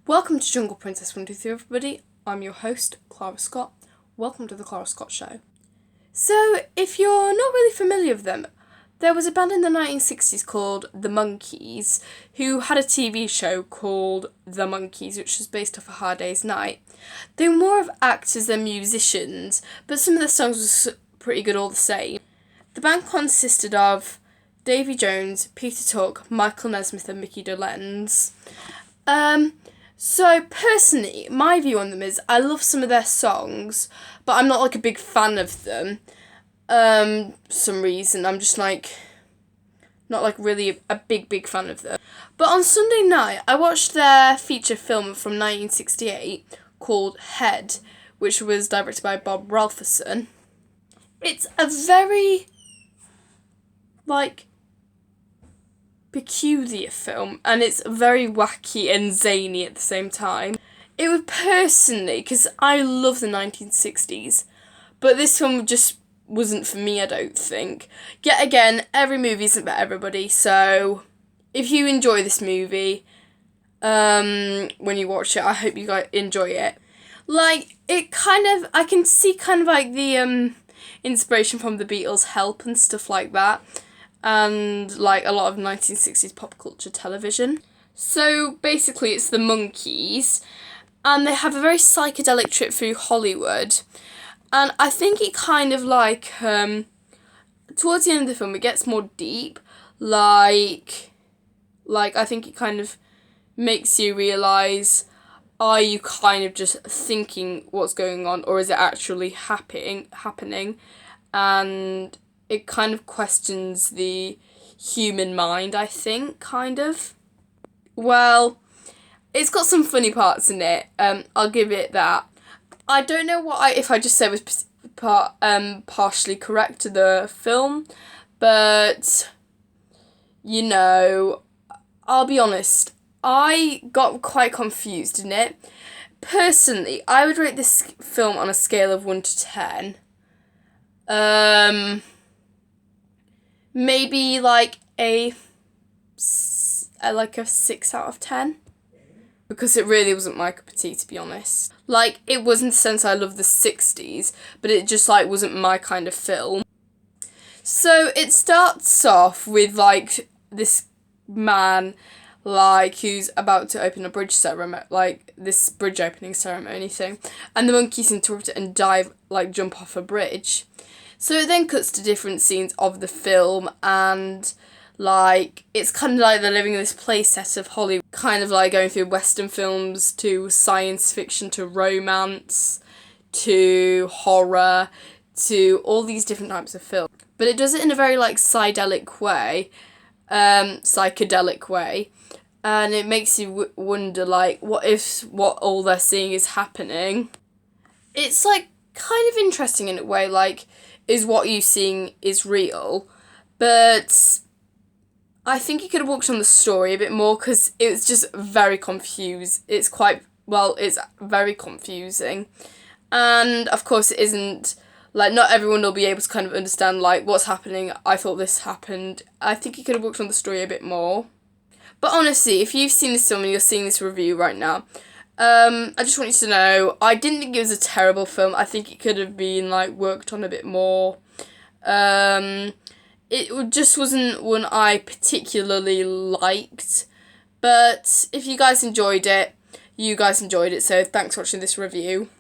Welcome to Jungle Princess 123, everybody. I'm your host, Clara Scott. Welcome to the Clara Scott Show. So, if you're not really familiar with them, there was a band in the 1960s called the Monkees who had a TV show called The Monkees, which was based off A Hard Day's Night. They were more of actors than musicians, but some of the songs were pretty good all the same. The band consisted of Davy Jones, Peter Tork, Michael Nesmith and Micky Dolenz. So personally, my view on them is I love some of their songs, but I'm not a big fan of them. Some reason I'm just not really a big fan of them. But on Sunday night, I watched their feature film from 1968 called Head, which was directed by Bob Ralfeson. It's a very peculiar film, and it's very wacky and zany at the same time. It would personally, because I love the 1960s, but this film just wasn't for me, I don't think. Yet again, every movie isn't for everybody, so if you enjoy this movie, when you watch it, I hope you guys enjoy it. I can see the inspiration from the Beatles' Help and stuff like that, and a lot of 1960s pop culture television. So basically it's the Monkees, and they have a very psychedelic trip through Hollywood, and I think it towards the end of the film it gets more deep, I think it makes you realise, are you just thinking what's going on, or is it actually happening? And it questions the human mind, I think, Well, it's got some funny parts in it, I'll give it that. I don't know if I just said was partially correct to the film, but, I'll be honest, I got quite confused in it. Personally, I would rate this film on a scale of 1 to 10. Maybe a 6 out of 10. Because it really wasn't my cup of tea, to be honest. It was in the sense I love the 60s, but it just wasn't my kind of film. So it starts off with this man who's about to open a bridge ceremony, this bridge opening ceremony thing, and the monkeys interrupt it and jump off a bridge. So it then cuts to different scenes of the film, and it's they're living in this place set of Hollywood, going through Western films to science fiction to romance to horror to all these different types of film. But it does it in a very psychedelic way, and it makes you wonder what if what all they're seeing is happening. It's interesting in a way, is what you seeing is real, but I think you could have worked on the story a bit more, because it's just very confused. It's very confusing, and of course it isn't, not everyone will be able to understand, what's happening. I thought this happened. I think you could have worked on the story a bit more. But honestly, if you've seen this film and you're seeing this review right now, I just want you to know, I didn't think it was a terrible film. I think it could have been, worked on a bit more. It just wasn't one I particularly liked. But if you guys enjoyed it, so thanks for watching this review.